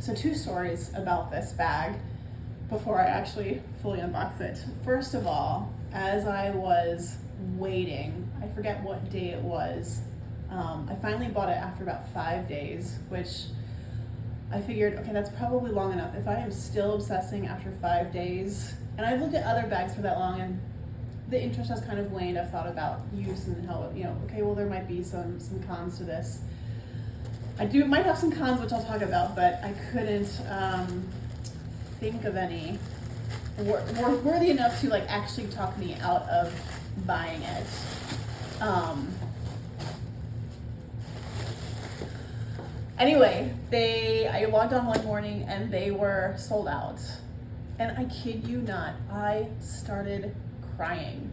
So 2 stories about this bag before I actually fully unbox it. First of all, as I was waiting, I forget what day it was, I finally bought it after about 5 days, which I figured, okay, that's probably long enough. If I am still obsessing after 5 days, and I've looked at other bags for that long and the interest has kind of waned. I've thought about use and how, okay, well, there might be some cons to this. Might have some cons, which I'll talk about, but I couldn't think of any worthy enough to like actually talk me out of buying it. Anyway, I logged on one morning and they were sold out. And I kid you not, I started crying.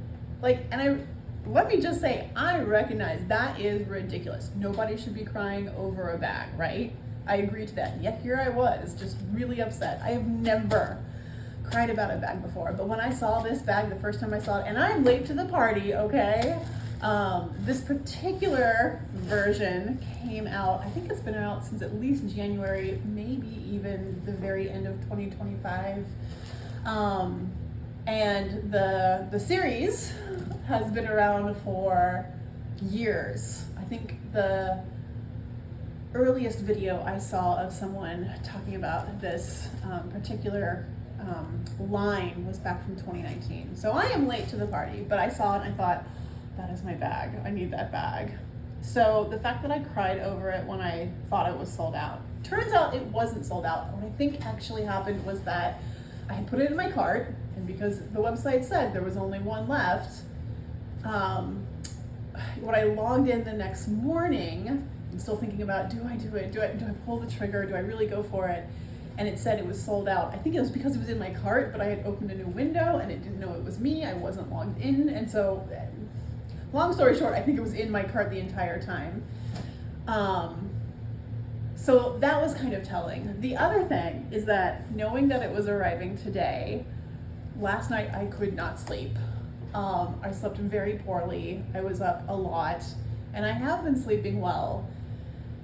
Let me just say, I recognize that is ridiculous. Nobody should be crying over a bag, right? I agree to that. Yet here I was, just really upset. I have never cried about a bag before, but when I saw this bag the first time I saw it, and I'm late to the party, okay? This particular version came out, I think it's been out since at least January, maybe even the very end of 2025. And the series has been around for years. I think the earliest video I saw of someone talking about this particular line was back from 2019. So I am late to the party, but I saw it and I thought, that is my bag. I need that bag. So the fact that I cried over it when I thought it was sold out, turns out it wasn't sold out. What I think actually happened was that I had put it in my cart, and because the website said there was only one left, when I logged in the next morning, I'm still thinking about, do I do it? Do I pull the trigger? Do I really go for it? And it said it was sold out. I think it was because it was in my cart, but I had opened a new window and it didn't know it was me. I wasn't logged in. And so, long story short, I think it was in my cart the entire time. So that was kind of telling. The other thing is that knowing that it was arriving today, last night I could not sleep. I slept very poorly. I was up a lot, and I have been sleeping well.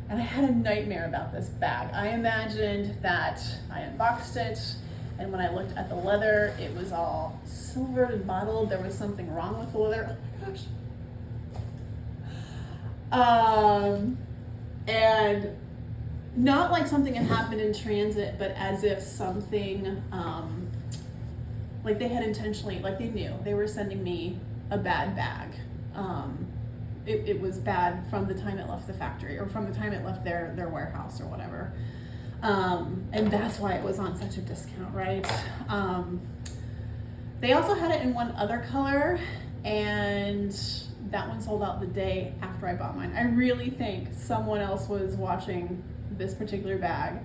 And I had a nightmare about this bag. I imagined that I unboxed it, and when I looked at the leather, it was all silvered and mottled. There was something wrong with the leather. Oh my gosh. And not like something had happened in transit, but as if something, like they had intentionally, like they knew they were sending me a bad bag. It was bad from the time it left the factory or from the time it left their warehouse or whatever. And that's why it was on such a discount, right? They also had it in one other color, and that one sold out the day after I bought mine. I really think someone else was watching this particular bag,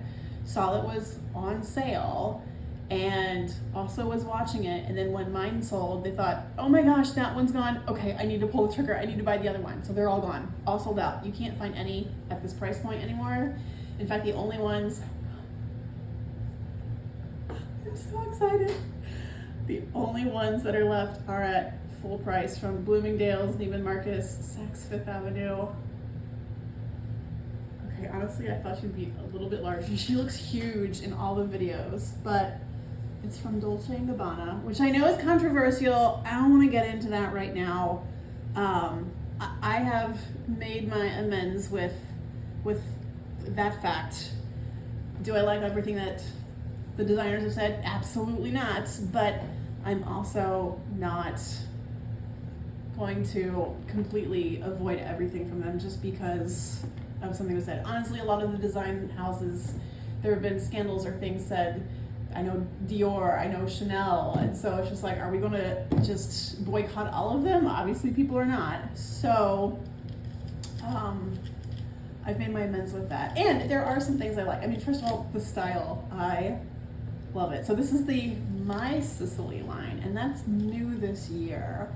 saw it was on sale, and also was watching it, and then when mine sold, they thought, oh my gosh, that one's gone. Okay, I need to pull the trigger. I need to buy the other one. So they're all gone, all sold out. You can't find any at this price point anymore. In fact, the only ones, I'm so excited. The only ones that are left are at full price from Bloomingdale's, Neiman Marcus, Saks Fifth Avenue. Okay, honestly, I thought she'd be a little bit larger. She looks huge in all the videos, but it's from Dolce Gabbana, which I know is controversial. I don't want to get into that right now. I have made my amends with that fact. Do I like everything that the designers have said? Absolutely not. But I'm also not going to completely avoid everything from them just because of something was said. Honestly, a lot of the design houses, there have been scandals or things said. I know Dior, I know Chanel, and so it's just like, are we going to just boycott all of them? Obviously, people are not. So, I've made my amends with that. And there are some things I like. I mean, first of all, the style, I love it. So this is the My Sicily line, and that's new this year.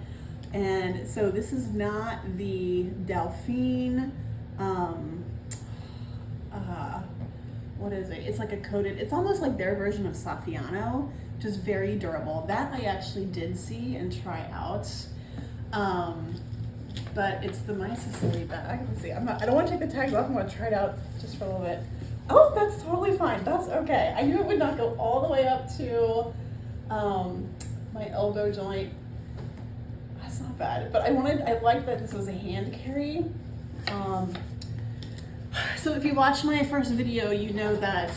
And so this is not the Delphine, what is it? It's like a coated, it's almost like their version of Saffiano, which is very durable. That I actually did see and try out. But it's the My Sicily bag. Let's see, I don't want to take the tags off. I'm going to try it out just for a little bit. Oh, that's totally fine. That's okay. Okay, I knew it would not go all the way up to my elbow joint. That's not bad, but I liked that this was a hand carry. So if you watched my first video, you know that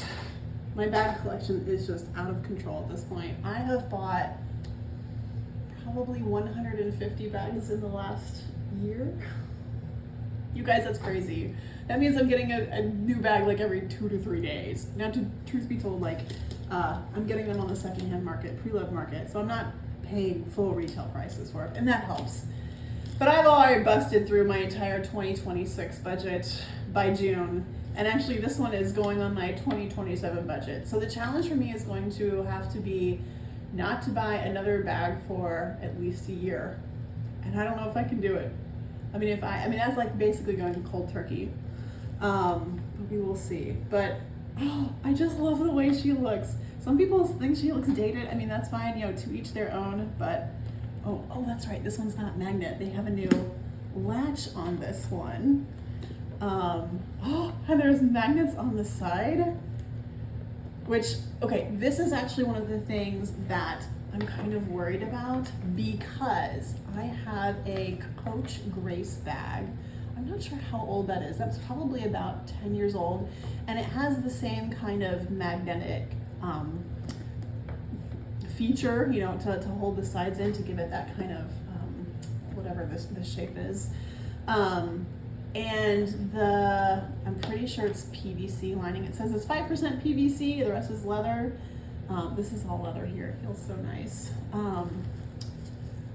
my bag collection is just out of control at this point. I have bought probably 150 bags in the last year. You guys, that's crazy. That means I'm getting a new bag like every 2 to 3 days. Now, truth be told, like I'm getting them on the secondhand market, pre-loved market, so I'm not paying full retail prices for it, and that helps. But I've already busted through my entire 2026 budget by June, and actually this one is going on my 2027 budget. So the challenge for me is going to have to be not to buy another bag for at least a year, and I don't know if I can do it. I mean, that's like basically going cold turkey. We will see. But I just love the way she looks. Some people think she looks dated. I mean, that's fine, you know, to each their own. But oh, that's right. This one's not magnet. They have a new latch on this one. And there's magnets on the side. Which, okay, this is actually one of the things that I'm kind of worried about because I have a Coach Grace bag. I'm not sure how old that is. That's probably about 10 years old. And it has the same kind of magnetic feature, you know, to hold the sides in to give it that kind of, whatever this shape is. And I'm pretty sure it's PVC lining. It says it's 5% PVC, the rest is leather. This is all leather here, it feels so nice.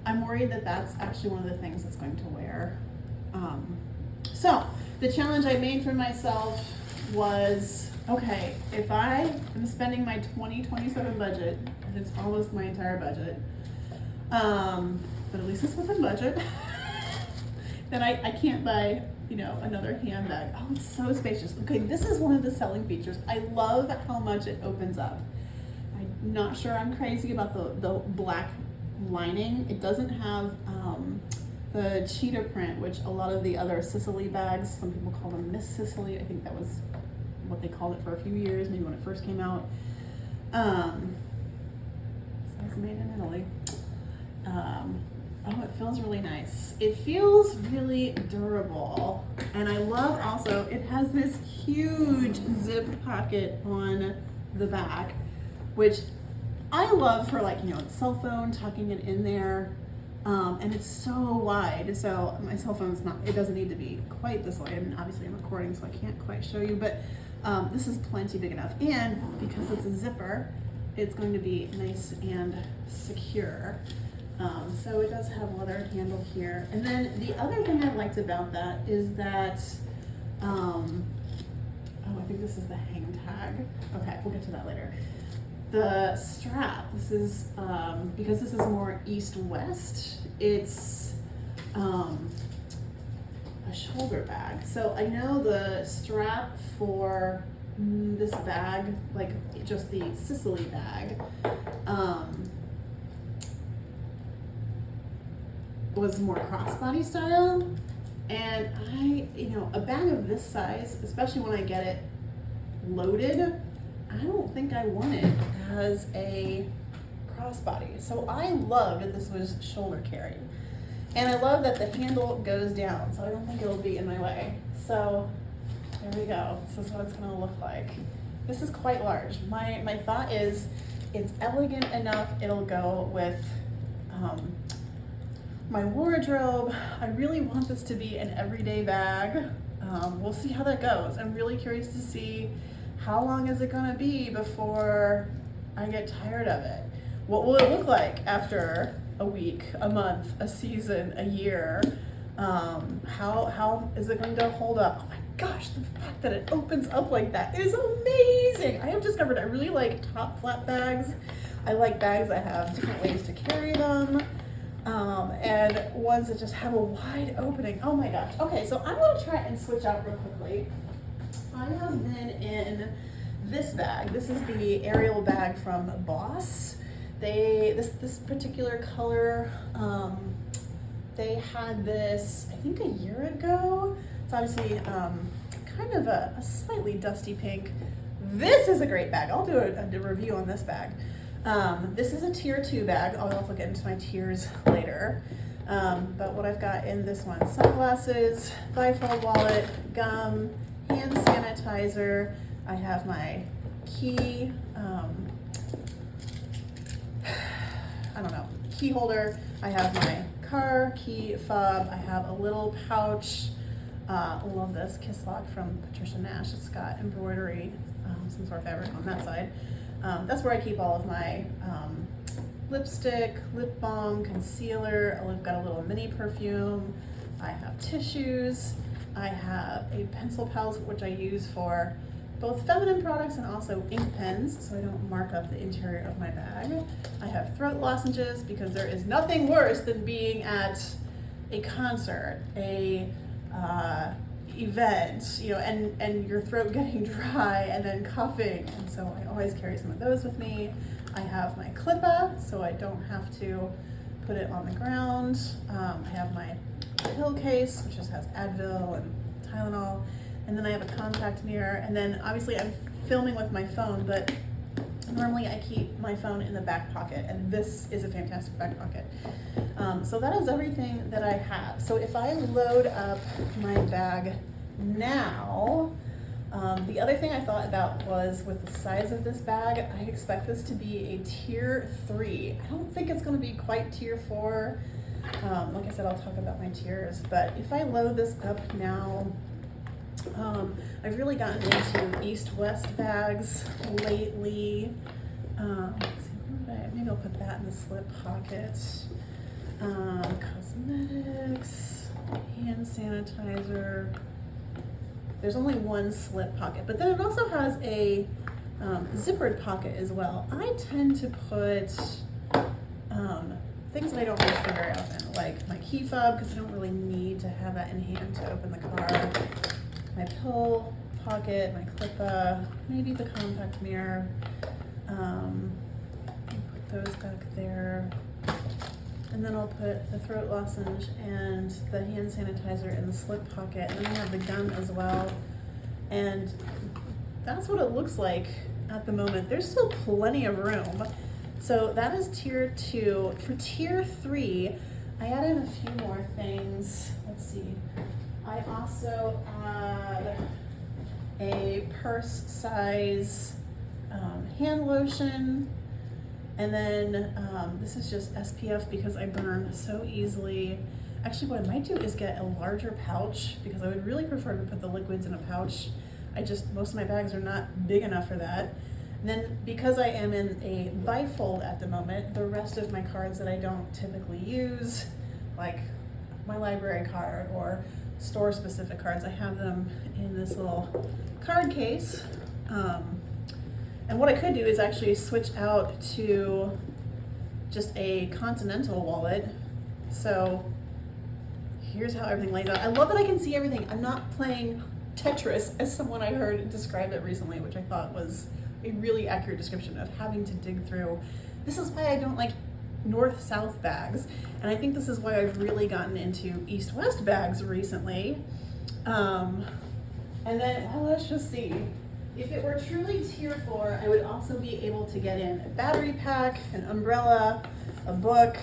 I'm worried that that's actually one of the things it's going to wear. So the challenge I made for myself was, okay, if I am spending my 2027 budget, and it's almost my entire budget, but at least it's within budget, then I can't buy, you know, another handbag. Oh, it's so spacious. Okay, this is one of the selling features. I love how much it opens up. I'm not sure I'm crazy about the black lining. It doesn't have the cheetah print, which a lot of the other Sicily bags, some people call them Miss Sicily. I think that was what they called it for a few years, maybe when it first came out. So it's made in Italy. Oh, it feels really nice. It feels really durable. And I love also, it has this huge zip pocket on the back, which I love for, like, you know, cell phone, tucking it in there. And it's so wide, so my cell phone's it doesn't need to be quite this way. And obviously I'm recording, so I can't quite show you, but this is plenty big enough. And because it's a zipper, it's going to be nice and secure. So it does have a leather handle here. And then the other thing I liked about that is that, oh, I think this is the hang tag. Okay, we'll get to that later. The strap, this is, because this is more east-west, it's a shoulder bag. So I know the strap for this bag, like just the Sicily bag, was more crossbody style. And you know, a bag of this size, especially when I get it loaded, I don't think I want it as a crossbody. So I love that this was shoulder carry. And I love that the handle goes down, so I don't think it'll be in my way. So there we go. This is what it's gonna look like. This is quite large. My thought is it's elegant enough, it'll go with my wardrobe. I really want this to be an everyday bag. We'll see how that goes. I'm really curious to see how long is it gonna be before I get tired of it? What will it look like after a week, a month, a season, a year? How is it going to hold up? Oh my gosh, the fact that it opens up like that is amazing. I have discovered I really like top flap bags. I like bags that have different ways to carry them. And ones that just have a wide opening. Oh my gosh. Okay, so I'm gonna try and switch out real quickly. I have been in this bag. This is the Ariel bag from Boss. This particular color, they had this, I think, a year ago. It's obviously kind of a slightly dusty pink. this is a great bag. I'll do a review on this bag. This is a tier 2 bag. I'll also get into my tiers later. But what I've got in this one, sunglasses, bifold wallet, gum, hand sanitizer. I have my key, key holder. I have my car key fob. I have a little pouch. I love this kiss lock from Patricia Nash. It's got embroidery, some sort of fabric on that side. That's where I keep all of my lipstick, lip balm, concealer. I've got a little mini perfume. I have tissues. I have a pencil pouch, which I use for both feminine products and also ink pens, so I don't mark up the interior of my bag. I have throat lozenges because there is nothing worse than being at a concert, a event, and your throat getting dry and then coughing, and so I always carry some of those with me. I have my clippa, so I don't have to put it on the ground. I have my pill case, which just has Advil and Tylenol, and then I have a compact mirror, and then obviously I'm filming with my phone, but normally I keep my phone in the back pocket, and this is a fantastic back pocket. So that is everything that I have. So if I load up my bag now, the other thing I thought about was with the size of this bag, I expect this to be a tier 3. I don't think it's going to be quite tier 4. Like I said, I'll talk about my tiers, but if I load this up now, I've really gotten into east-west bags lately. Let's see, maybe I'll put that in the slip pocket. Cosmetics, hand sanitizer. There's only one slip pocket, but then it also has a zippered pocket as well. I tend to put things that I don't reach for very often, like my key fob, because I don't really need to have that in hand to open the car. My pill pocket, my clippa, maybe the compact mirror. Put those back there. And then I'll put the throat lozenge and the hand sanitizer in the slip pocket. And then I have the gum as well. And that's what it looks like at the moment. There's still plenty of room. So that is tier 2. For tier 3, I added a few more things. Let's see. I also add a purse size hand lotion. And then this is just SPF because I burn so easily. Actually, what I might do is get a larger pouch because I would really prefer to put the liquids in a pouch. Most of my bags are not big enough for that. And then because I am in a bifold at the moment, the rest of my cards that I don't typically use, like my library card or store-specific cards, I have them in this little card case. And what I could do is actually switch out to just a continental wallet. So here's how everything lays out. I love that I can see everything. I'm not playing Tetris, as someone I heard describe it recently, which I thought was a really accurate description of having to dig through. This is why I don't like north-south bags, and I think this is why I've really gotten into east-west bags recently. And then, well, let's just see. If it were truly tier 4, I would also be able to get in a battery pack, an umbrella, a book.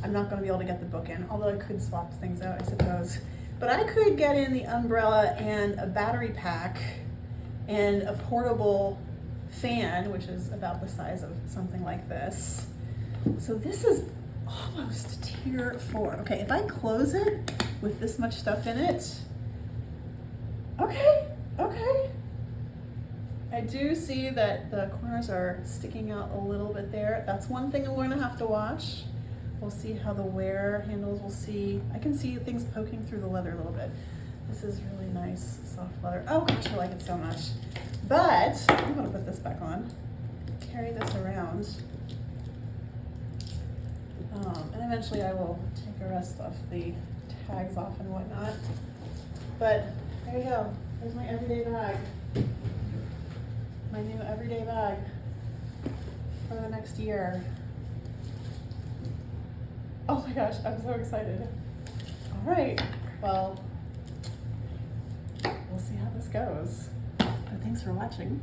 I'm not going to be able to get the book in, although I could swap things out, I suppose. But I could get in the umbrella and a battery pack and a portable fan, which is about the size of something like this. So this is almost tier 4. Okay, if I close it with this much stuff in it, okay. I do see that the corners are sticking out a little bit there. That's one thing I'm going to have to watch. We'll see how the wear handles. We'll see. I can see things poking through the leather a little bit. This is really nice, soft leather. Oh gosh, I like it so much. But I'm going to put this back on, carry this around, and eventually I will take the rest of the tags off and whatnot. But there you go. There's my everyday bag. My new everyday bag for the next year. Oh my gosh, I'm so excited. All right, well, we'll see how this goes. But thanks for watching.